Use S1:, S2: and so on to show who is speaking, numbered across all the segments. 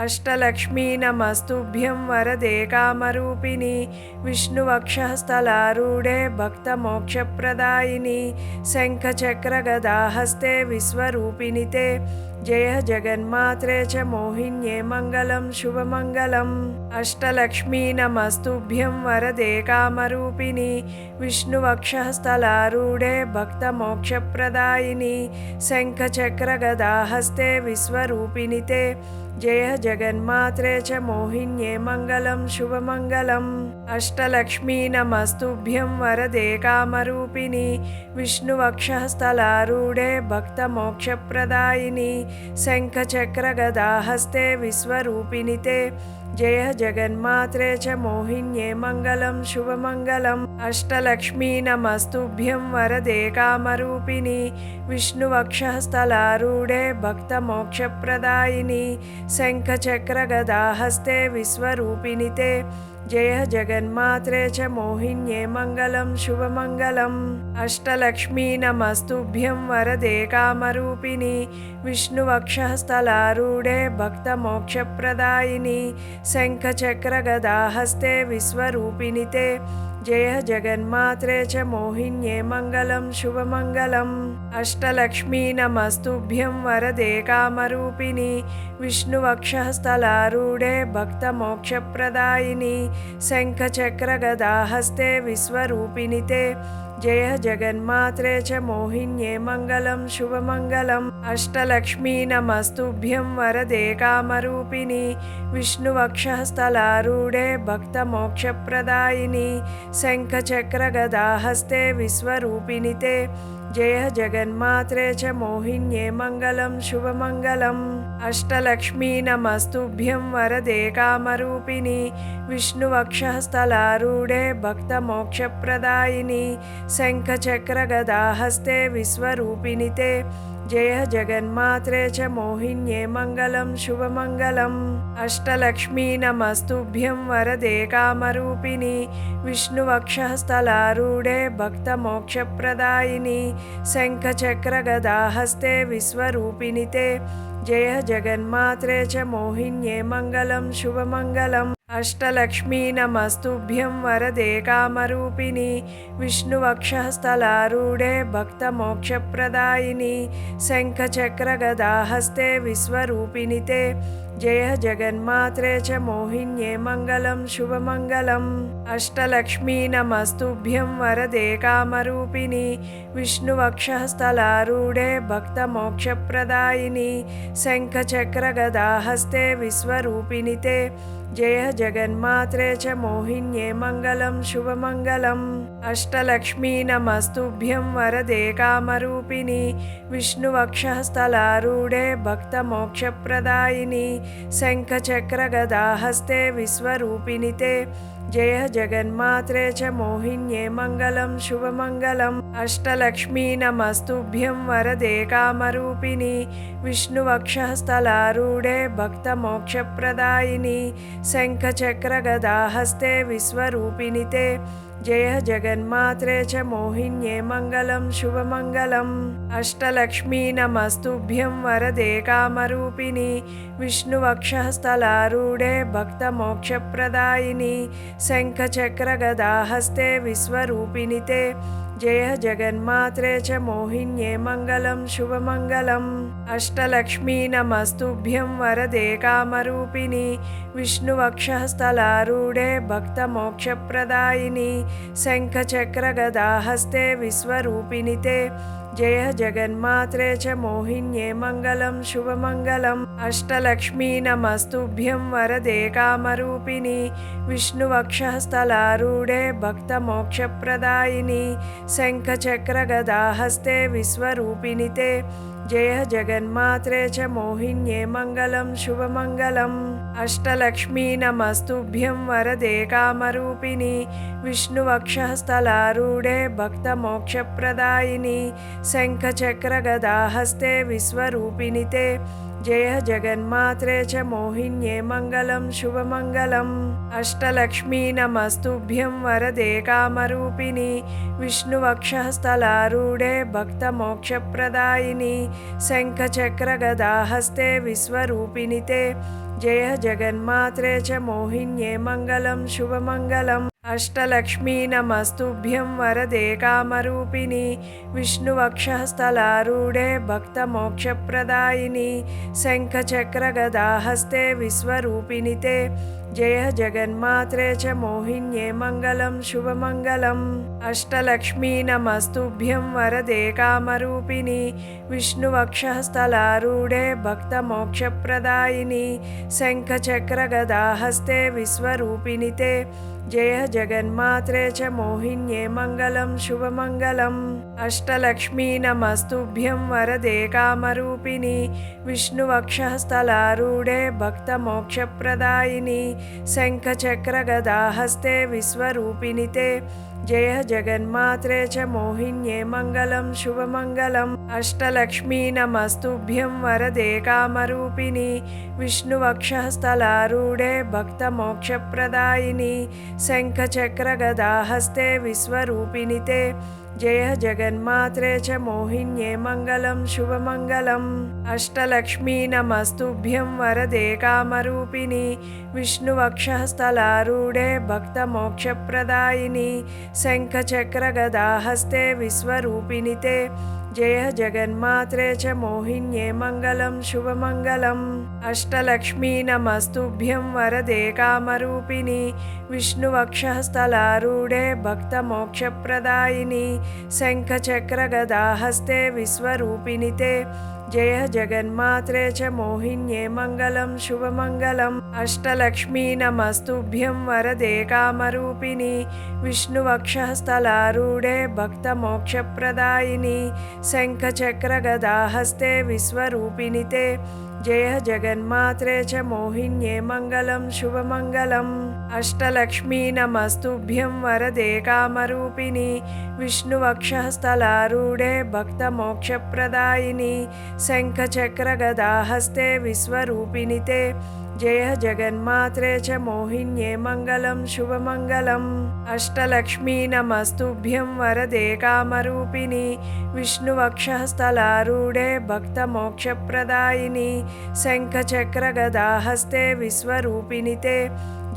S1: अष्टलक्ष्मी नमस्तुभ्यं वरदे कामरूपिणि विष्णुवक्षस्थलारूढे भक्तमोक्षप्रदायिनि शङ्खचक्रगदाहस्ते विश्वरूपिणि ते जय जगन्मात्रे च मोहिन्ये मङ्गलं शुभमङ्गलम्। अष्टलक्ष्मी नमस्तुभ्यं वरदे कामरूपिणि विष्णुवक्षस्थलारूढे भक्तमोक्षप्रदायिनि शङ्खचक्रगदाहस्ते विश्वरूपिणि ते जय जगन्मात्रे च मोहिन्ये मङ्गलं शुभमङ्गलम्। अष्टलक्ष्मी नमस्तुभ्यं वरदे कामरूपिणि विष्णुवक्षस्थलारूढे भक्तमोक्षप्रदायिनि शङ्खचक्रगदाहस्ते विश्वरूपिणि ते जय जगन्मात्रे च मोहिन्ये मङ्गलं शुभमङ्गलम्। अष्टलक्ष्मी नमस्तुभ्यं वरदे कामरूपिणि विष्णुवक्षस्थलारूढे भक्तमोक्षप्रदायिनि शङ्खचक्रगदाहस्ते विश्वरूपिणि ते जय जगन्मात्रे च मोहिन्ये मङ्गलं शुभमङ्गलम्। अष्टलक्ष्मी नमस्तुभ्यं वरदे कामरूपिणि विष्णुवक्षस्थलारूढे भक्तमोक्षप्रदायिनि शङ्खचक्रगदाहस्ते विश्वरूपिणि ते जय जगन्मात्रे च मोहिन्ये मङ्गलं शुभमङ्गलम्। अष्टलक्ष्मी नमस्तुभ्यं वरदे कामरूपिणि विष्णुवक्षस्थलारूढे भक्तमोक्षप्रदायिनि शङ्खचक्रगदाहस्ते विश्वरूपिणि ते जय जगन्मात्रे च मोहिन्ये मङ्गलं शुभमङ्गलम्। अष्टलक्ष्मी नमस्तुभ्यं वरदे कामरूपिणि विष्णुवक्षस्थलारूढे भक्तमोक्षप्रदायिनि शङ्खचक्रगदाहस्ते विश्वरूपिणि ते जय जगन्मात्रे च मोहिन्ये मङ्गलं शुभमङ्गलम्। अष्टलक्ष्मी नमस्तुभ्यं वरदे कामरूपिणि विष्णुवक्षस्थलारूढे भक्तमोक्षप्रदायिनि शङ्खचक्रगदाहस्ते विश्वरूपिणि ते जय जगन्मात्रे च मोहिन्ये मङ्गलं शुभमङ्गलम्। अष्टलक्ष्मी नमस्तुभ्यं वरदे कामरूपिणि विष्णुवक्षस्थलारूढे भक्तमोक्षप्रदायिनि शङ्खचक्रगदाहस्ते विश्वरूपिणि ते जय जगन्मात्रे च मोहिन्ये मङ्गलं शुभमङ्गलम्। अष्टलक्ष्मी नमस्तुभ्यं वरदे कामरूपिणि विष्णुवक्षस्थलारूढे भक्तमोक्षप्रदायिनि शङ्खचक्रगदाहस्ते विश्वरूपिणि ते जय जगन्मात्रे च मोहिन्ये मङ्गलं शुभमङ्गलम्। अष्टलक्ष्मी नमस्तुभ्यं वरदे कामरूपिणि विष्णुवक्षस्थलारूढे भक्तमोक्षप्रदायिनि शङ्खचक्रगदाहस्ते विश्वरूपिणि ते जय जगन्मात्रे च मोहिन्ये मङ्गलं शुभमङ्गलम्। अष्टलक्ष्मी नमस्तुभ्यं वरदे कामरूपिणि विष्णुवक्षस्थलारूढे भक्तमोक्षप्रदायिनि शङ्खचक्रगदाहस्ते विश्वरूपिणि ते जय जगन्मात्रे च मोहिन्ये मङ्गलं शुभमङ्गलम्। अष्टलक्ष्मी नमस्तुभ्यं वरदे कामरूपिणि विष्णुवक्षस्थलारूढे भक्तमोक्षप्रदायिनि शङ्खचक्रगदाहस्ते विश्वरूपिणि ते जय जगन्मात्रे च मोहिन्ये मङ्गलं शुभमङ्गलम्। अष्टलक्ष्मी नमस्तुभ्यं वरदे कामरूपिणि विष्णुवक्षस्थलारूढे भक्तमोक्षप्रदायिनि शङ्खचक्रगदाहस्ते विश्वरूपिणि ते जय जगन्मात्रे च मोहिन्ये मङ्गलं शुभमङ्गलम्। अष्टलक्ष्मी नमस्तुभ्यं वरदे कामरूपिणि विष्णुवक्षस्थलारूढे भक्तमोक्षप्रदायिनि शङ्खचक्रगदाहस्ते विश्वरूपिणि ते जय जगन्मात्रे च मोहिन्ये मङ्गलं शुभमङ्गलम्। अष्टलक्ष्मी नमस्तुभ्यं वरदे कामरूपिणि विष्णुवक्षस्थलारूढे भक्तमोक्षप्रदायिनि शङ्खचक्रगदाहस्ते विश्वरूपिणि ते जय जगन्मात्रे च मोहिन्ये मङ्गलं शुभमङ्गलम्। अष्टलक्ष्मी नमस्तुभ्यं वरदे कामरूपिणि विष्णुवक्षस्थलारूढे भक्तमोक्षप्रदायिनि शङ्खचक्रगदाहस्ते विश्वरूपिणि ते जय जगन्मात्रे च मोहिन्ये मङ्गलं शुभमङ्गलम्। अष्टलक्ष्मी नमस्तुभ्यं वरदे कामरूपिणि विष्णुवक्षस्थलारूढे भक्तमोक्षप्रदायिनि शङ्खचक्रगदाहस्ते विश्वरूपिणि ते जय जगन्मात्रे च मोहिन्ये मङ्गलं शुभमङ्गलम्। अष्टलक्ष्मी नमस्तुभ्यं वरदे कामरूपिणि विष्णुवक्षस्थलारूढे भक्तमोक्षप्रदायिनि शङ्खचक्रगदाहस्ते विश्वरूपिणि ते जय जगन्मात्रे च मोहिन्ये मङ्गलं शुभमङ्गलम्। अष्टलक्ष्मी नमस्तुभ्यं वरदे कामरूपिणि विष्णुवक्षस्थलारूढे भक्तमोक्षप्रदायिनि शङ्खचक्रगदाहस्ते विश्वरूपिणि ते जय जगन्मात्रे च मोहिन्ये मङ्गलं शुभमङ्गलम्। अष्टलक्ष्मी नमस्तुभ्यं वरदे कामरूपिणि विष्णुवक्षस्थलारूढे भक्तमोक्षप्रदायिनि शङ्खचक्रगदाहस्ते विश्वरूपिणि ते जय जगन्मात्रे च मोहिन्ये मङ्गलं शुभमङ्गलम्। अष्टलक्ष्मी नमस्तुभ्यं वरदे कामरूपिणि विष्णुवक्षस्थलारूढे भक्तमोक्षप्रदायिनि शङ्खचक्रगदाहस्ते विश्वरूपिणि ते जय जगन्मात्रे च मोहिन्ये मङ्गलं शुभमङ्गलम्। अष्टलक्ष्मी नमस्तुभ्यं वरदे कामरूपिणि विष्णुवक्षस्थलारूढे भक्तमोक्षप्रदायिनि शङ्खचक्रगदाहस्ते विश्वरूपिणि ते जय जगन्मात्रे च मोहिन्ये मङ्गलं शुभमङ्गलम्। अष्टलक्ष्मी नमस्तुभ्यं वरदे कामरूपिणि विष्णुवक्षस्थलारूढे भक्तमोक्षप्रदायिनि शङ्खचक्रगदाहस्ते विश्वरूपिणि ते जय जगन्मात्रे च मोहिन्ये मङ्गलं शुभमङ्गलम्। अष्टलक्ष्मी नमस्तुभ्यं वरदे कामरूपिणि विष्णुवक्षस्थलारूढे भक्तमोक्षप्रदायिनि शङ्खचक्रगदाहस्ते विश्वरूपिणि ते जय जगन्मात्रे च मोहिन्ये मङ्गलं शुभमङ्गलम्। अष्टलक्ष्मी नमस्तुभ्यं वरदे कामरूपिणि विष्णुवक्षस्थलारूढे भक्तमोक्षप्रदायिनि शङ्खचक्रगदाहस्ते विश्वरूपिणि ते जय जगन्मात्रे च मोहिन्ये मङ्गलं शुभमङ्गलम्। अष्टलक्ष्मी नमस्तुभ्यं वरदे कामरूपिणि विष्णुवक्षस्थलारूढे भक्तमोक्षप्रदायिनि शङ्खचक्रगदाहस्ते विश्वरूपिणि ते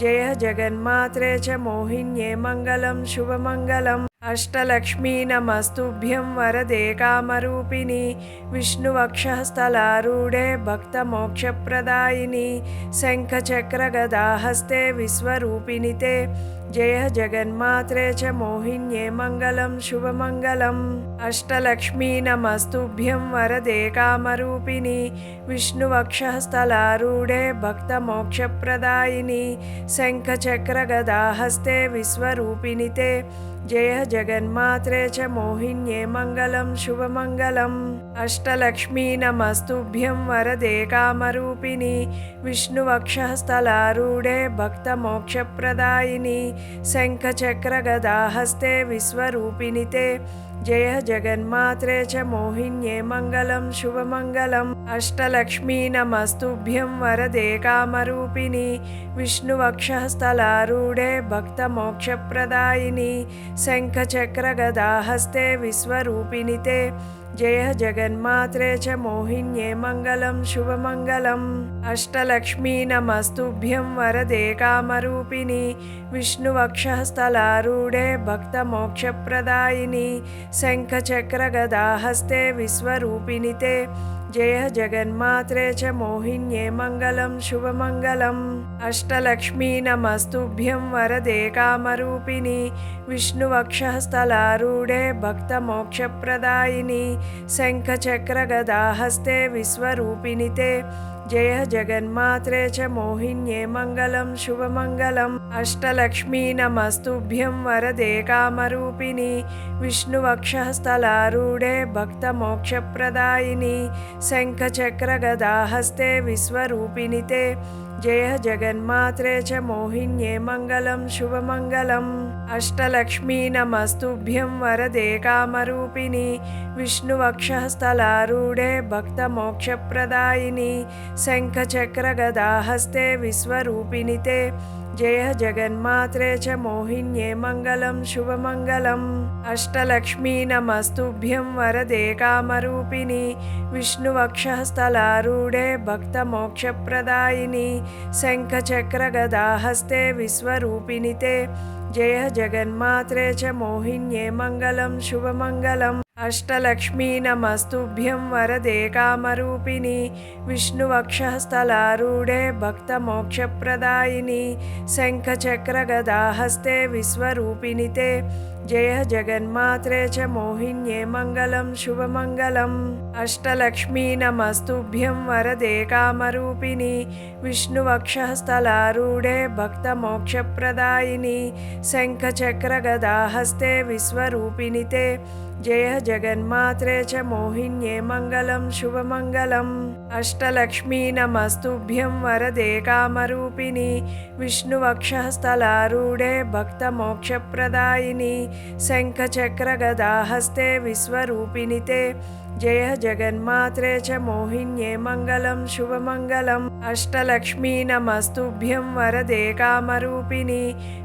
S1: जय जगन्मात्रे च मोहिन्ये मङ्गलं शुभमङ्गलम्। अष्टलक्ष्मी नमस्तुभ्यं वरदे कामरूपिणि विष्णुवक्षस्थलारूढे भक्तमोक्षप्रदायिनि शङ्खचक्रगदाहस्ते विश्वरूपिणि ते जय जगन्मात्रे च मोहिन्ये मङ्गलं शुभमङ्गलम्। अष्टलक्ष्मी नमस्तुभ्यं वरदे कामरूपिणि विष्णुवक्षस्थलारूढे भक्तमोक्षप्रदायिनि शङ्खचक्रगदाहस्ते विश्वरूपिणि ते जय जगन्मात्रे च मोहिन्ये मङ्गलं शुभमङ्गलम्। अष्टलक्ष्मी नमस्तुभ्यं वरदे कामरूपिणि विष्णुवक्षस्थलारूढे भक्तमोक्षप्रदायिनि शङ्खचक्रगदाहस्ते विश्वरूपिणि ते जय जगन्मात्रे च मोहिन्ये मङ्गलं शुभमङ्गलम्। अष्टलक्ष्मी नमस्तुभ्यं वरदे कामरूपिणि विष्णुवक्षस्थलारूढे भक्तमोक्षप्रदायिनि शङ्खचक्रगदाहस्ते विश्वरूपिणि ते जय जगन्मात्रे च मोहिन्ये मङ्गलं शुभमङ्गलम्। अष्टलक्ष्मी नमस्तुभ्यं वरदे कामरूपिणि विष्णुवक्षस्थलारूढे भक्तमोक्षप्रदायिनि शङ्खचक्रगदाहस्ते विश्वरूपिणि ते जय जगन्मात्रे च मोहिन्ये मङ्गलं शुभमङ्गलम्। अष्टलक्ष्मी नमस्तुभ्यं वरदे कामरूपिणि विष्णुवक्षस्थलारूढे भक्तमोक्षप्रदायिनि शङ्खचक्रगदाहस्ते विश्वरूपिणि ते जय जगन्मात्रे च मोहिन्ये मङ्गलं शुभमङ्गलम्। अष्टलक्ष्मी नमस्तुभ्यं वरदे कामरूपिणि विष्णुवक्षस्थलारूढे भक्तमोक्षप्रदायिनि शङ्खचक्रगदाहस्ते विश्वरूपिणि ते जय जगन्मात्रे च मोहिन्ये मङ्गलं शुभमङ्गलम्। अष्टलक्ष्मी नमस्तुभ्यं वरदे कामरूपिणि विष्णुवक्षस्थलारूढे भक्तमोक्षप्रदायिनि शङ्खचक्रगदाहस्ते विश्वरूपिणि ते जय जगन्मात्रे च मोहिन्ये मङ्गलं शुभमङ्गलम्। अष्टलक्ष्मी नमस्तुभ्यं वरदे कामरूपिणि विष्णुवक्षस्थलारूढे भक्तमोक्षप्रदायिनि शङ्खचक्रगदाहस्ते विश्वरूपिणि ते जय जगन्मात्रे च मोहिन्ये मङ्गलं शुभमङ्गलम् अष्टलक्ष्मी नमस्तुभ्यं वरदे कामरूपिणि विष्णुवक्षस्थलारूढे भक्तमोक्षप्रदायिनि शङ्खचक्रगदाहस्ते विश्वरूपिणि ते जय जगन्मात्रे च मोहिन्ये मङ्गलं शुभमङ्गलम् अष्टलक्ष्मी नमस्तुभ्यं वरदे कामरूपिणि विष्णुवक्षस्थलारूढे भक्तमोक्षप्रदायिनि शङ्खचक्रगदाहस्ते विश्वरूपिणि ते जय जगन्मात्रे च मोहिन्ये मङ्गलं शुभमङ्गलम् अष्टलक्ष्मी नमस्तुभ्यं वरदे कामरूपिणि विष्णुवक्षस्थलारूढे भक्तमोक्षप्रदायिनि शङ्खचक्रगदाहस्ते विश्वरूपिणि ते जय जगन्मात्रे च मोहिन्ये मङ्गलं शुभमङ्गलम् अष्टलक्ष्मी नमस्तुभ्यं वरदे कामरूपिणि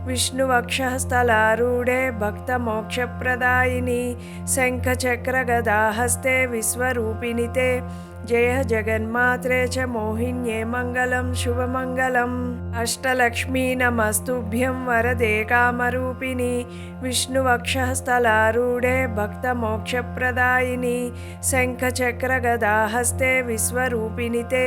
S1: विष्णुवक्षस्थलारूढे भक्तमोक्षप्रदायिनि शङ्खचक्रगदाहस्ते विश्वरूपिणि ते जय जगन्मात्रे च मोहिन्ये मङ्गलं शुभमङ्गलम् अष्टलक्ष्मी नमस्तुभ्यं वरदे कामरूपिणि विष्णुवक्षस्थलारूढे भक्तमोक्षप्रदायिनि शङ्खचक्रगदाहस्ते विश्वरूपिणि ते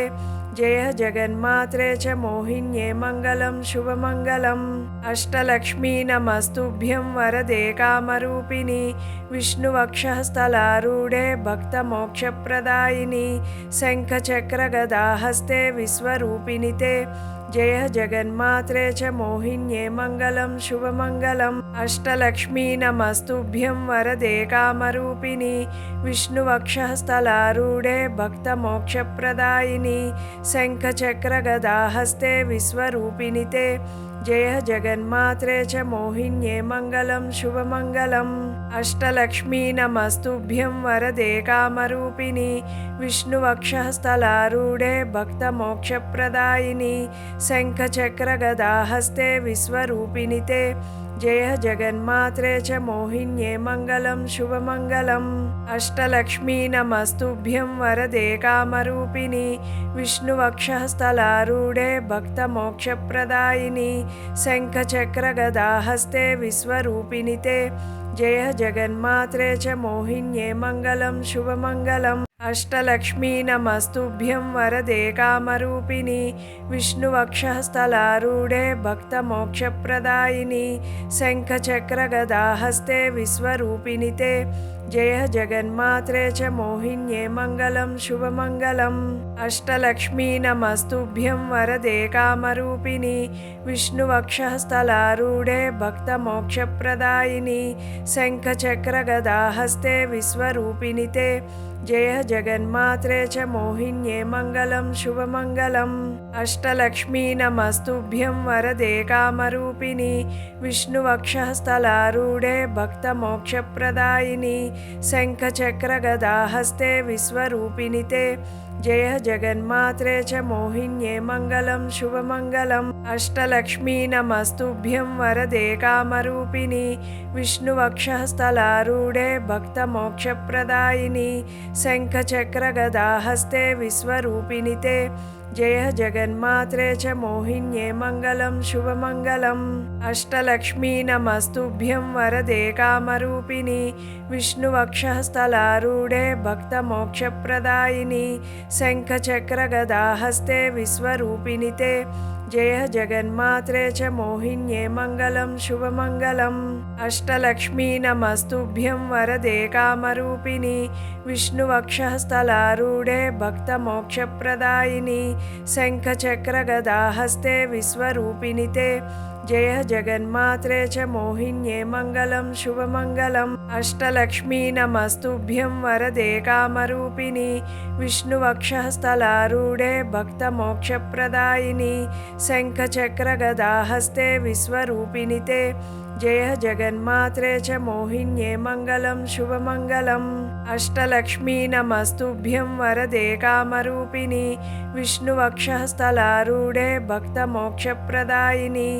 S1: जय जगन्मात्रे च मोहिन्ये मङ्गलं शुभमङ्गलम् अष्टलक्ष्मी नमस्तुभ्यं वरदे कामरूपिणि विष्णुवक्षस्थलारूढे भक्तमोक्षप्रदायिनि शङ्खचक्रगदाहस्ते विश्वरूपिणि ते जय जगन्मात्रे च मोहिन्ये मङ्गलं शुभमङ्गलम् अष्टलक्ष्मी नमस्तुभ्यं वरदे कामरूपिणि विष्णुवक्षस्थलारूढे भक्तमोक्षप्रदायिनि शङ्खचक्रगदाहस्ते विश्वरूपिणि ते जय जगन्मात्रे च मोहिन्ये मङ्गलं शुभमङ्गलम् अष्टलक्ष्मी नमस्तुभ्यं वरदे कामरूपिणि विष्णुवक्षस्थलारूढे भक्तमोक्षप्रदायिनि शङ्खचक्रगदाहस्ते विश्वरूपिणि ते जय जगन्मात्रे च मोहिन्ये मङ्गलं शुभमङ्गलम् अष्टलक्ष्मी नमस्तुभ्यं वरदे कामरूपिणि विष्णुवक्षस्थलारूढे भक्तमोक्षप्रदायिनि शङ्खचक्रगदाहस्ते विश्वरूपिणि ते जय जगन्मात्रे च मोहिन्ये मङ्गलं शुभमङ्गलम् अष्टलक्ष्मी नमस्तुभ्यं वरदे कामरूपिणि विष्णुवक्षस्थलारूढे भक्तमोक्षप्रदायिनि शङ्खचक्रगदाहस्ते विश्वरूपिणि ते जय जगन्मात्रे च मोहिन्ये मङ्गलं शुभमङ्गलम् अष्टलक्ष्मी नमस्तुभ्यं वरदे कामरूपिणि विष्णुवक्षस्थलारूढे भक्तमोक्षप्रदायिनि शङ्खचक्रगदाहस्ते विश्वरूपिणि ते जय जगन्मात्रे च मोहिन्ये मङ्गलं शुभमङ्गलम् अष्टलक्ष्मी नमस्तुभ्यं वरदे कामरूपिणि विष्णुवक्षस्थलारूढे भक्तमोक्षप्रदायिनि शङ्खचक्रगदाहस्ते विश्वरूपिणि ते जय जगन्मात्रे च मोहिन्ये मङ्गलं शुभमङ्गलम् अष्टलक्ष्मी नमस्तुभ्यं वरदे कामरूपिणि विष्णुवक्षस्थलारूढे भक्तमोक्षप्रदायिनि शङ्खचक्रगदाहस्ते विश्वरूपिणि ते जय जगन्मात्रे च मोहिन्ये मङ्गलं शुभमङ्गलम् अष्टलक्ष्मी नमस्तुभ्यं वरदे कामरूपिणि विष्णुवक्षस्थलारूढे भक्तमोक्षप्रदायिनि शङ्खचक्रगदाहस्ते विश्वरूपिणि ते जय जगन्मात्रे च मोहिन्ये मङ्गलं शुभमङ्गलम् अष्टलक्ष्मी नमस्तुभ्यं वरदे कामरूपिणि विष्णुवक्षस्थलारूढे भक्तमोक्षप्रदायिनि शङ्खचक्रगदाहस्ते विश्वरूपिणि ते जय जगन्मात्रे च मोहिन्ये मङ्गलं शुभमङ्गलम् अष्टलक्ष्मी नमस्तुभ्यं वरदे कामरूपिणि विष्णुवक्षस्थलारूढे भक्तमोक्षप्रदायिनि शङ्खचक्रगदाहस्ते विश्वरूपिणि ते जय जगन्मात्रे च मोहिन्ये मङ्गलं शुभमङ्गलम् अष्टलक्ष्मी नमस्तुभ्यं वरदे कामरूपिणि विष्णुवक्षस्थलारूढे भक्तमोक्षप्रदायिनि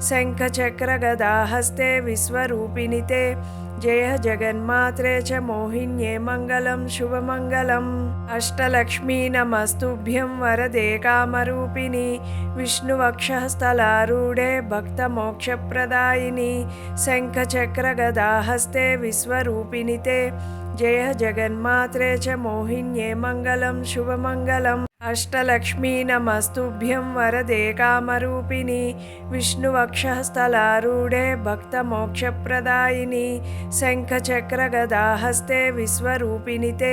S1: शङ्खचक्रगदाहस्ते विश्वरूपिणि ते जय जगन्मात्रे च मोहिन्ये मङ्गलं शुभमङ्गलम् अष्टलक्ष्मी नमस्तुभ्यं वरदे कामरूपिणि विष्णुवक्षः स्थलारूढे भक्तमोक्षप्रदायिनि शङ्खचक्रगदाहस्ते विश्वरूपिणि ते जय जगन्मात्रे च मोहिन्ये मङ्गलं शुभमङ्गलम् अष्टलक्ष्मी नमस्तुभ्यं वरदे कामरूपिणि विष्णुवक्षः स्थलारूढे भक्तमोक्षप्रदायिनि शङ्खचक्रगदाहस्ते विश्वरूपिणि ते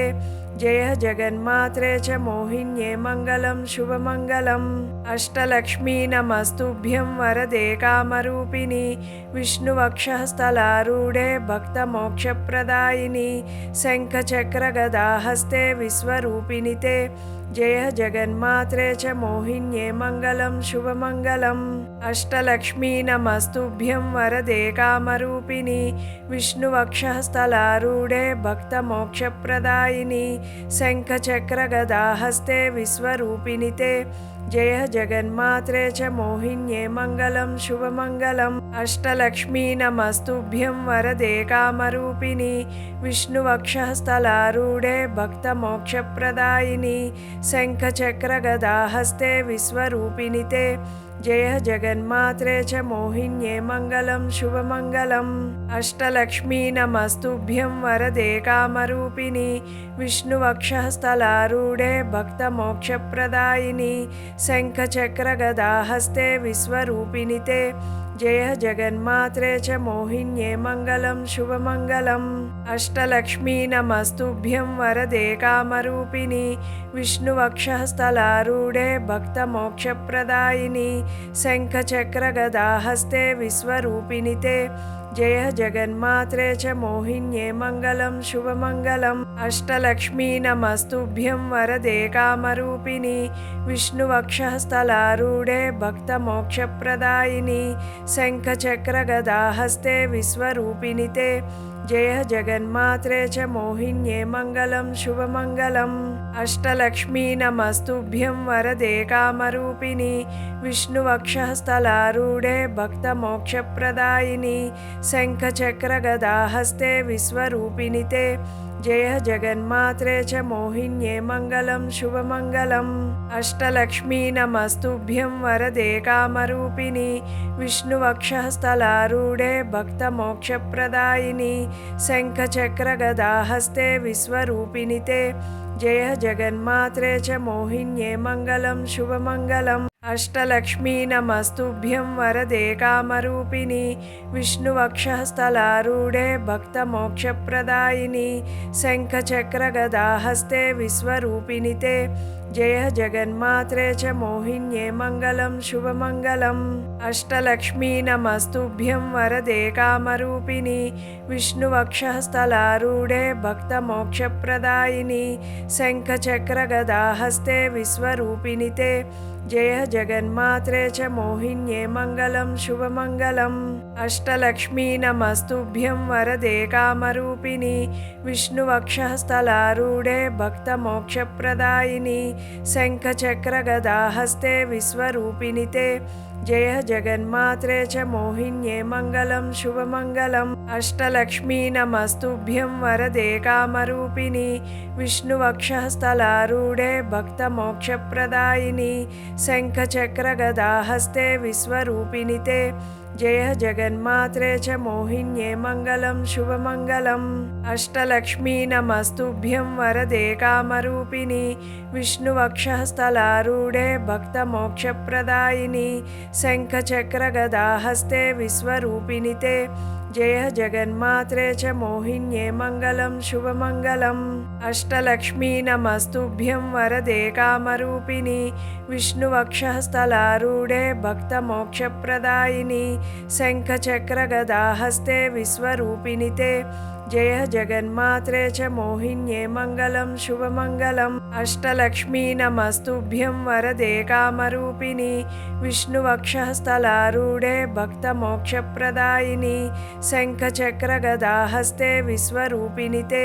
S1: जय जगन्मात्रे च मोहिन्ये मङ्गलं शुभमङ्गलम् अष्टलक्ष्मी नमस्तुभ्यं वरदे कामरूपिणि विष्णुवक्षः स्थलारूढे भक्तमोक्षप्रदायिनि शङ्खचक्रगदाहस्ते विश्वरूपिणि ते जय जगन्मात्रे च मोहिन्ये मङ्गलं शुभमङ्गलम् अष्टलक्ष्मी नमस्तुभ्यं वरदे कामरूपिणि विष्णुवक्षः स्थलारूढे भक्तमोक्षप्रदायिनि शङ्खचक्रगदाहस्ते विश्वरूपिणि ते जय जगन्मात्रे च मोहिन्ये मङ्गलं शुभमङ्गलम् अष्टलक्ष्मी नमस्तुभ्यं वरदे कामरूपिणि विष्णुवक्षः स्थलारूढे भक्तमोक्षप्रदायिनि शङ्खचक्रगदाहस्ते विश्वरूपिणि ते जय जगन्मात्रे च मोहिन्ये मङ्गलं शुभमङ्गलम् अष्टलक्ष्मी नमस्तुभ्यं वरदे कामरूपिणि विष्णुवक्षः स्थलारूढे भक्तमोक्षप्रदायिनि शङ्खचक्रगदाहस्ते विश्वरूपिणि ते जय जगन्मात्रे च मोहिन्ये मङ्गलं शुभमङ्गलम् अष्टलक्ष्मी नमस्तुभ्यं वरदे कामरूपिणि विष्णुवक्षः स्थलारूढे भक्तमोक्षप्रदायिनि शङ्खचक्रगदाहस्ते विश्वरूपिणि ते जय जगन्मात्रे च मोहिन्ये मङ्गलं शुभमङ्गलम् अष्टलक्ष्मी नमस्तुभ्यं वरदे कामरूपिणि विष्णुवक्षः स्थलारूढे भक्तमोक्षप्रदायिनि शङ्खचक्रगदाहस्ते विश्वरूपिणि ते जय जगन्मात्रे च मोहिन्ये मङ्गलं शुभमङ्गलम् अष्टलक्ष्मी नमस्तुभ्यं वरदे कामरूपिणि विष्णुवक्षः स्थलारूढे भक्तमोक्षप्रदायिनि शङ्खचक्रगदाहस्ते विश्वरूपिणि ते जय जगन्मात्रे च मोहिन्ये मङ्गलं शुभमङ्गलम् अष्टलक्ष्मी नमस्तुभ्यं वरदे कामरूपिणि विष्णुवक्षः स्थलारूढे भक्तमोक्षप्रदायिनि शङ्खचक्रगदाहस्ते विश्वरूपिणि ते जय जगन्मात्रे च मोहिन्ये मङ्गलं शुभमङ्गलम् अष्टलक्ष्मी नमस्तुभ्यं वरदे कामरूपिणि विष्णुवक्षः स्थलारूढे भक्तमोक्षप्रदायिनि शङ्खचक्रगदाहस्ते विश्वरूपिणि ते जय जगन्मात्रे च मोहिन्ये मङ्गलं शुभमङ्गलम् अष्टलक्ष्मी नमस्तुभ्यं वरदे कामरूपिणि विष्णुवक्षः स्थलारूढे भक्तमोक्षप्रदायिनि शङ्खचक्रगदाहस्ते विश्वरूपिणि ते जय जगन्मात्रे च मोहिन्ये मङ्गलं शुभमङ्गलम् अष्टलक्ष्मी नमस्तुभ्यं वरदे कामरूपिणि विष्णुवक्षः स्थलारूढे भक्तमोक्षप्रदायिनि शङ्खचक्रगदाहस्ते विश्वरूपिणि ते जय जगन्मात्रे च मोहिन्ये मङ्गलं शुभमङ्गलम् अष्टलक्ष्मी नमस्तुभ्यं वरदे कामरूपिणि विष्णुवक्षः स्थलारूढे भक्तमोक्षप्रदायिनि शङ्खचक्रगदाहस्ते विश्वरूपिणि ते जय जगन्मात्रे च मोहिन्ये मङ्गलं शुभमङ्गलम् अष्टलक्ष्मी नमस्तुभ्यं वरदे कामरूपिणि विष्णुवक्षः स्थलारूढे भक्तमोक्षप्रदायिनि शङ्खचक्रगदाहस्ते विश्वरूपिणि ते जय जगन्मात्रे च मोहिन्ये मङ्गलं शुभमङ्गलम् अष्टलक्ष्मी नमस्तुभ्यं वरदे कामरूपिणि विष्णुवक्षः स्थलारूढे भक्तमोक्षप्रदायिनि शङ्खचक्रगदाहस्ते विश्वरूपिणि ते जय जगन्मात्रे च मोहिन्ये मङ्गलं शुभमङ्गलम् अष्टलक्ष्मी नमस्तुभ्यं वरदे कामरूपिणि विष्णुवक्षः स्थलारूढे भक्तमोक्षप्रदायिनि शङ्खचक्रगदाहस्ते विश्वरूपिणि ते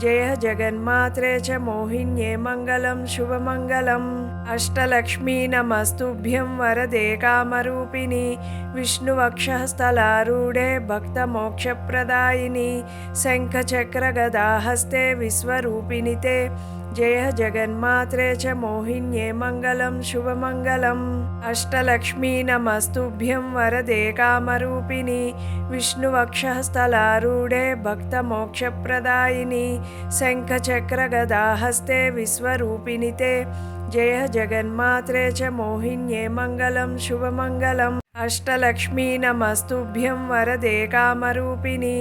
S1: जय जगन्मात्रे च मोहिन्ये मङ्गलं शुभमङ्गलम्। अष्टलक्ष्मी नमस्तुभ्यं वरदे कामरूपिणि विष्णुवक्षस्थलारूढे भक्तमोक्षप्रदायिनि शङ्खचक्रगदाहस्ते विश्वरूपिणि ते जय जगन्मात्रे च मोहिन्ये मङ्गलं शुभमङ्गलम्। अष्टलक्ष्मी नमस्तुभ्यं वरदे कामरूपिणि विष्णुवक्षस्थलारूढे भक्तमोक्षप्रदायिनि शङ्खचक्रगदाहस्ते विश्वरूपिणि ते जय जगन्मात्रे च मोहिन्ये मङ्गलं शुभमङ्गलम्। अष्टलक्ष्मी नमस्तुभ्यं वरदे कामरूपिणि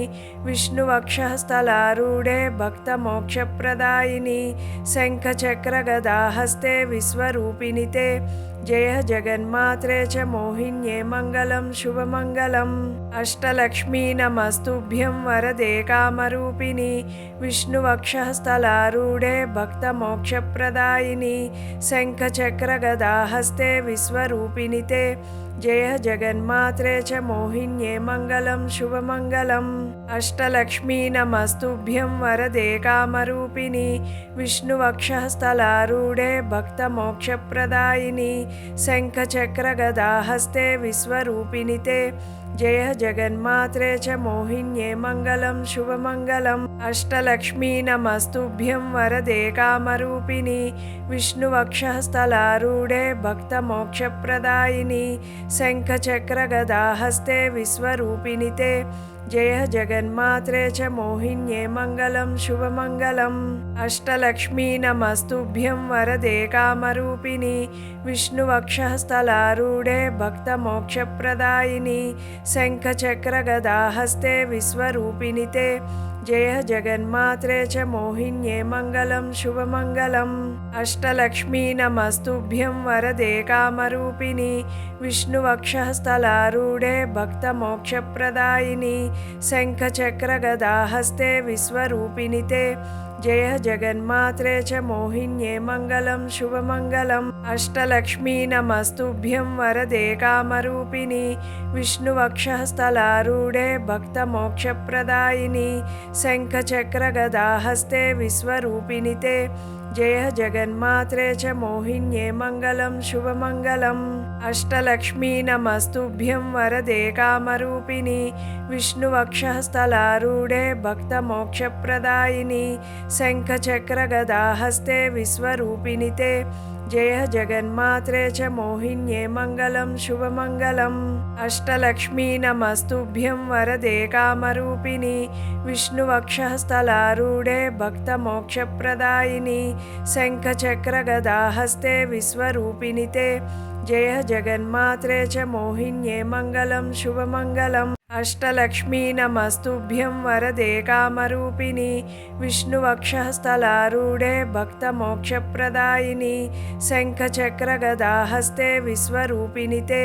S1: विष्णुवक्षस्थलारूढे भक्तमोक्षप्रदायिनि शङ्खचक्रगदाहस्ते विश्वरूपिणि ते जय जगन्मात्रे च मोहिन्ये मङ्गलं शुभमङ्गलम्। अष्टलक्ष्मी नमस्तुभ्यं वरदे कामरूपिणि विष्णुवक्षस्थलारूढे भक्तमोक्षप्रदायिनि शङ्खचक्रगदाहस्ते विश्वरूपिणि ते जय जगन्मात्रे च मोहिन्ये मङ्गलं शुभमङ्गलम्। अष्टलक्ष्मी नमस्तुभ्यं वरदे कामरूपिणि विष्णुवक्षस्थलारूढे भक्तमोक्षप्रदायिनि शङ्खचक्रगदाहस्ते विश्वरूपिणि ते जय जगन्मात्रे च मोहिन्ये मङ्गलं शुभमङ्गलम्। अष्टलक्ष्मी नमस्तुभ्यं वरदे कामरूपिणि विष्णुवक्षस्थलारूढे भक्तमोक्षप्रदायिनि शङ्खचक्रगदाहस्ते विश्वरूपिणि ते जय जगन्मात्रे च मोहिन्ये मङ्गलं शुभमङ्गलम्। अष्टलक्ष्मी नमस्तुभ्यं वरदे कामरूपिणि विष्णुवक्षस्थलारूढे भक्तमोक्षप्रदायिनि शङ्खचक्रगदाहस्ते विश्वरूपिणि ते जय जगन्मात्रे च मोहिन्ये मङ्गलं शुभमङ्गलम्। अष्टलक्ष्मी नमस्तुभ्यं वरदे कामरूपिणि विष्णुवक्षस्थलारूढे भक्तमोक्षप्रदायिनि शङ्खचक्रगदाहस्ते विश्वरूपिणि ते जय जगन्मात्रे च मोहिन्ये मङ्गलं शुभमङ्गलम्। अष्टलक्ष्मी नमस्तुभ्यं वरदे कामरूपिणि विष्णुवक्षस्थलारूढे भक्तमोक्षप्रदायिनि शङ्खचक्रगदाहस्ते विश्वरूपिणि ते जय जगन्मात्रे च मोहिन्ये मङ्गलं शुभमङ्गलम्। अष्टलक्ष्मी नमस्तुभ्यं वरदे कामरूपिणि विष्णुवक्षस्थलारूढे भक्तमोक्षप्रदायिनि शङ्खचक्रगदाहस्ते विश्वरूपिणि ते जय जगन्मात्रे च मोहिन्ये मङ्गलं शुभमङ्गलम्। अष्टलक्ष्मी नमस्तुभ्यं वरदे कामरूपिणि विष्णुवक्षस्थलारूढे भक्तमोक्षप्रदायिनि शङ्खचक्रगदाहस्ते विश्वरूपिणि ते जय जगन्मात्रे च मोहिन्ये मङ्गलं शुभमङ्गलम्। अष्टलक्ष्मी नमस्तुभ्यं वरदे कामरूपिणि विष्णुवक्षस्थलारूढे भक्तमोक्षप्रदायिनि शङ्खचक्रगदाहस्ते विश्वरूपिणि ते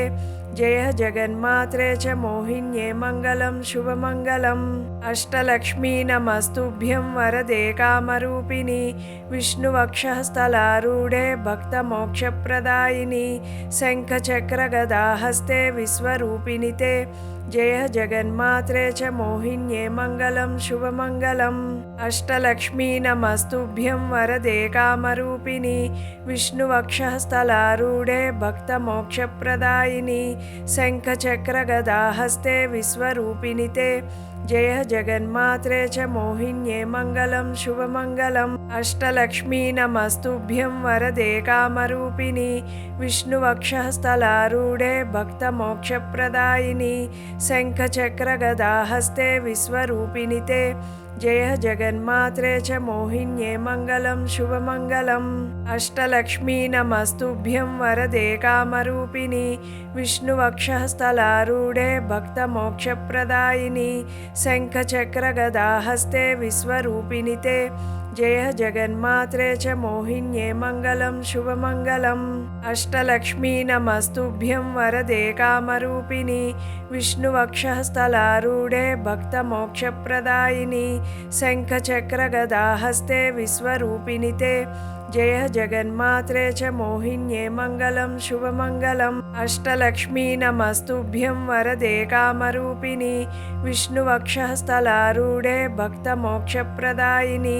S1: जय जगन्मात्रे च मोहिन्ये मङ्गलं शुभमङ्गलम्। अष्टलक्ष्मी नमस्तुभ्यं वरदे कामरूपिणि विष्णुवक्षस्थलारूढे भक्तमोक्षप्रदायिनि शङ्खचक्रगदाहस्ते विश्वरूपिणि ते जय जगन्मात्रे च मोहिन्ये मङ्गलं शुभमङ्गलम्। अष्टलक्ष्मी नमस्तुभ्यं वरदे कामरूपिणि विष्णुवक्षस्थलारूढे भक्तमोक्षप्रदायिनि शङ्खचक्रगदाहस्ते विश्वरूपिणि ते जय जगन्मात्रे च मोहिन्ये मङ्गलं शुभमङ्गलम्। अष्टलक्ष्मी नमस्तुभ्यं वरदे कामरूपिणि विष्णुवक्षस्थलारूढे भक्तमोक्षप्रदायिनि शङ्खचक्रगदाहस्ते विश्वरूपिणि ते जय जगन्मात्रे च मोहिन्ये मङ्गलं शुभमङ्गलम्। अष्टलक्ष्मी नमस्तुभ्यं वरदे कामरूपिणि विष्णुवक्षस्थलारूढे भक्तमोक्षप्रदायिनि शङ्खचक्रगदाहस्ते विश्वरूपिणि ते जय जगन्मात्रे च मोहिन्ये मङ्गलं शुभमङ्गलम्। अष्टलक्ष्मी नमस्तुभ्यं वरदे कामरूपिणि विष्णुवक्षस्थलारूढे भक्तमोक्षप्रदायिनि शङ्खचक्रगदाहस्ते विश्वरूपिणि ते जय जगन्मात्रे च मोहिन्ये मङ्गलं शुभमङ्गलम् अष्टलक्ष्मी नमस्तुभ्यं वरदे कामरूपिणि विष्णुवक्षः स्थलारूढे भक्तमोक्षप्रदायिनि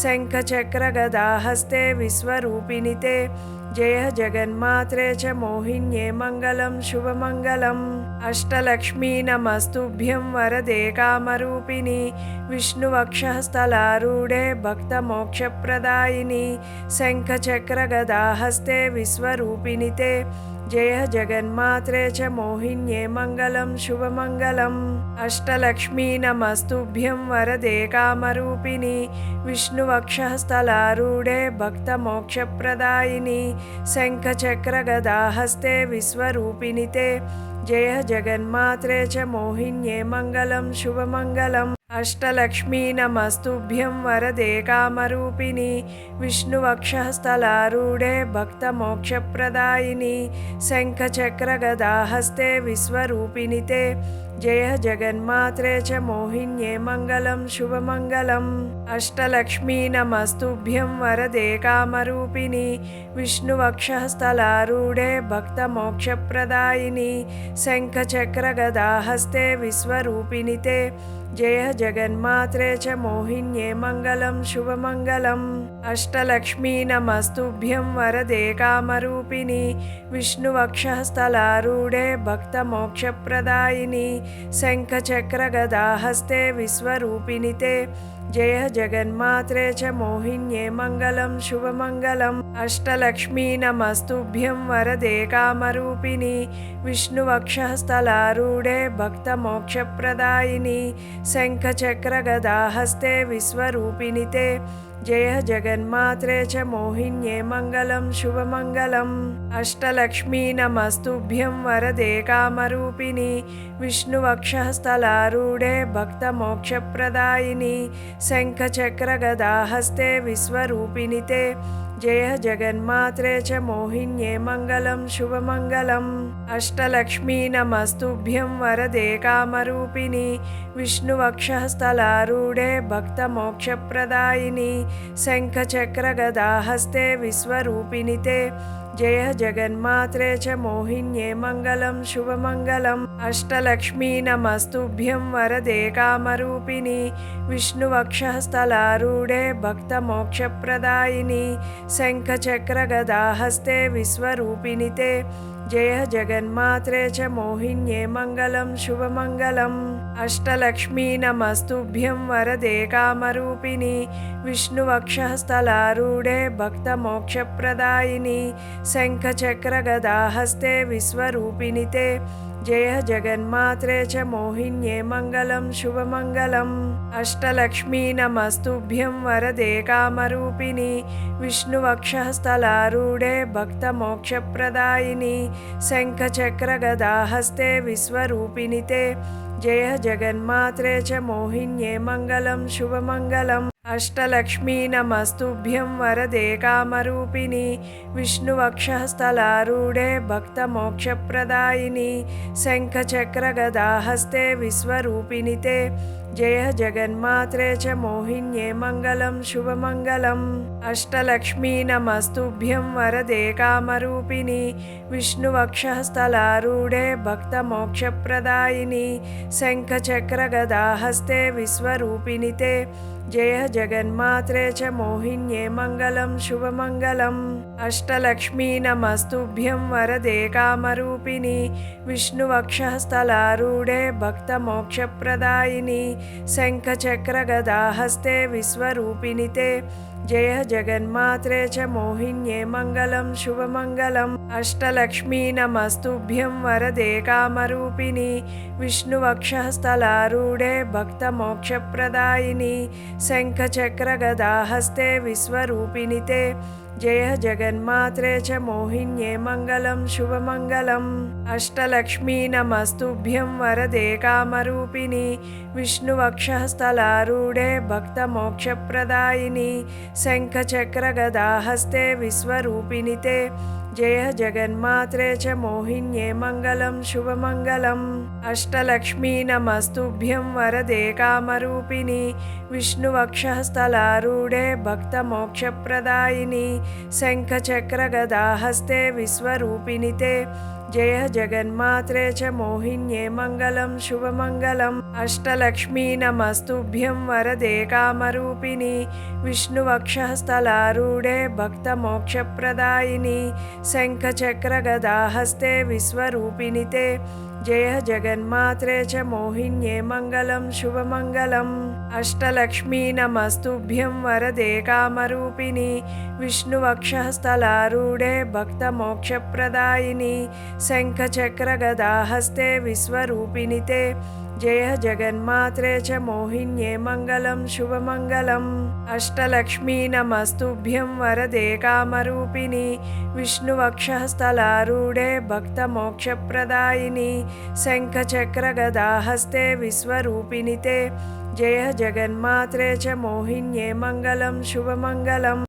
S1: शङ्खचक्रगदाहस्ते विश्वरूपिणि ते जय जगन्मात्रे च मोहिन्ये मङ्गलं शुभमङ्गलम् अष्टलक्ष्मी नमस्तुभ्यं वरदे कामरूपिणि विष्णुवक्षः स्थलारूढे भक्तमोक्षप्रदायिनि शङ्खचक्रगदाहस्ते विश्वरूपिणि ते जय जगन्मात्रे च मोहिन्ये मङ्गलं शुभमङ्गलम् अष्टलक्ष्मी नमस्तुभ्यं वरदे कामरूपिणि विष्णुवक्षः स्थलारूढे भक्तमोक्षप्रदायिनि शङ्खचक्रगदाहस्ते विश्वरूपिणि ते जय जगन्मात्रे च मोहिन्ये मङ्गलं शुभमङ्गलम् अष्टलक्ष्मी नमस्तुभ्यं वरदे कामरूपिणि विष्णुवक्षः स्थलारूढे भक्तमोक्षप्रदायिनि शङ्खचक्रगदाहस्ते विश्वरूपिणि ते जय जगन्मात्रे च मोहिन्ये मङ्गलं शुभमङ्गलम् अष्टलक्ष्मी नमस्तुभ्यं वरदे कामरूपिणि विष्णुवक्षः स्थलारूढे भक्तमोक्षप्रदायिनि शङ्खचक्रगदाहस्ते विश्वरूपिणि ते जय जगन्मात्रे च मोहिन्ये मङ्गलं शुभमङ्गलम् अष्टलक्ष्मी नमस्तुभ्यं वरदे कामरूपिणि विष्णुवक्षः स्थलारूढे भक्तमोक्षप्रदायिनि शङ्खचक्रगदाहस्ते विश्वरूपिणि ते जय जगन्मात्रे च मोहिन्ये मङ्गलं शुभमङ्गलम् अष्टलक्ष्मी नमस्तुभ्यं वरदे कामरूपिणि विष्णुवक्षः स्थलारूढे भक्तमोक्षप्रदायिनि शङ्खचक्रगदाहस्ते विश्वरूपिणि ते जय जगन्मात्रे च मोहिन्ये मङ्गलं शुभमङ्गलम् अष्टलक्ष्मी नमस्तुभ्यं वरदे कामरूपिणि विष्णुवक्षः स्थलारूढे भक्तमोक्षप्रदायिनि शङ्खचक्रगदाहस्ते विश्वरूपिणि ते जय जगन्मात्रे च मोहिन्ये मङ्गलं शुभमङ्गलम् अष्टलक्ष्मी नमस्तुभ्यं वरदे कामरूपिणि विष्णुवक्षः स्थलारूढे भक्तमोक्षप्रदायिनि शङ्खचक्रगदाहस्ते विश्वरूपिणि ते जय जगन्मात्रे च मोहिन्ये मङ्गलं शुभमङ्गलम् अष्टलक्ष्मी नमस्तुभ्यं वरदे कामरूपिणि विष्णुवक्षः स्थलारूढे भक्तमोक्षप्रदायिनि शङ्खचक्रगदाहस्ते विश्वरूपिणि ते जय जगन्मात्रे च मोहिन्ये मङ्गलं शुभमङ्गलम् अष्टलक्ष्मी नमस्तुभ्यं वरदे कामरूपिणि विष्णुवक्षः स्थलारूढे भक्तमोक्षप्रदायिनि शङ्खचक्रगदाहस्ते विश्वरूपिणि ते जय जगन्मात्रे च मोहिन्ये मङ्गलं शुभमङ्गलम् अष्टलक्ष्मी नमस्तुभ्यं वरदे कामरूपिणि विष्णुवक्षः स्थलारूढे भक्तमोक्षप्रदायिनि शङ्खचक्रगदाहस्ते विश्वरूपिणि ते जय जगन्मात्रे च मोहिन्ये मङ्गलं शुभमङ्गलम् अष्टलक्ष्मी नमस्तुभ्यं वरदे कामरूपिणि विष्णुवक्षः स्थलारूढे भक्तमोक्षप्रदायिनि शङ्खचक्रगदाहस्ते विश्वरूपिणि ते जय जगन्मात्रे च मोहिन्ये मङ्गलं शुभमङ्गलम् अष्टलक्ष्मी नमस्तुभ्यं वरदे कामरूपिणि विष्णुवक्षः स्थलारूढे भक्तमोक्षप्रदायिनि शङ्खचक्रगदाहस्ते विश्वरूपिणि ते जय जगन्मात्रे च मोहिन्ये मङ्गलं शुभमङ्गलम् अष्टलक्ष्मी नमस्तुभ्यं वरदे कामरूपिणि विष्णुवक्षः स्थलारूढे भक्तमोक्षप्रदायिनि शङ्खचक्रगदाहस्ते विश्वरूपिणि ते जय जगन्मात्रे च मोहिन्ये मङ्गलं शुभमङ्गलम् अष्टलक्ष्मी नमस्तुभ्यं वरदे कामरूपिणि विष्णुवक्षः स्थलारूढे भक्तमोक्षप्रदायिनि शङ्खचक्रगदाहस्ते विश्वरूपिणि ते जय जगन्मात्रे च मोहिन्ये मङ्गलं शुभमङ्गलम् अष्टलक्ष्मी नमस्तुभ्यं वरदे कामरूपिणि विष्णुवक्षः स्थलारूढे भक्तमोक्षप्रदायिनि शङ्खचक्रगदाहस्ते विश्वरूपिणि ते जय जगन्मात्रे च मोहिन्ये मङ्गलं शुभमङ्गलम् अष्टलक्ष्मी नमस्तुभ्यं वरदे कामरूपिणि विष्णुवक्षःस्थलारूढे भक्तमोक्षप्रदायिनि शङ्खचक्रगदाहस्ते विश्वरूपिणि ते जय जगन्मात्रे च मोहिन्ये मङ्गलं शुभमङ्गलम् अष्टलक्ष्मी नमस्तुभ्यं वरदे कामरूपिणि विष्णुवक्षःस्थलारूढे भक्तमोक्षप्रदायिनि शङ्खचक्रगदाहस्ते विश्वरूपिणि ते जय जगन्मात्रे च मोहिन्ये मङ्गलं शुभमङ्गलम् अष्टलक्ष्मी नमस्तुभ्यं वरदे कामरूपिणि विष्णुवक्षःस्थलारूढे भक्तमोक्षप्रदायिनि शङ्खचक्रगदाहस्ते विश्वरूपिणि ते जय जगन्मात्रे च मोहिन्ये मङ्गलं शुभमङ्गलम् अष्टलक्ष्मी नमस्तुभ्यं वरदे कामरूपिणि विष्णुवक्षःस्थलारूढे भक्तमोक्षप्रदायिनि शङ्खचक्रगदाहस्ते विश्वरूपिणि ते जय जगन्मात्रे च मोहिन्ये मङ्गलं शुभमङ्गलम्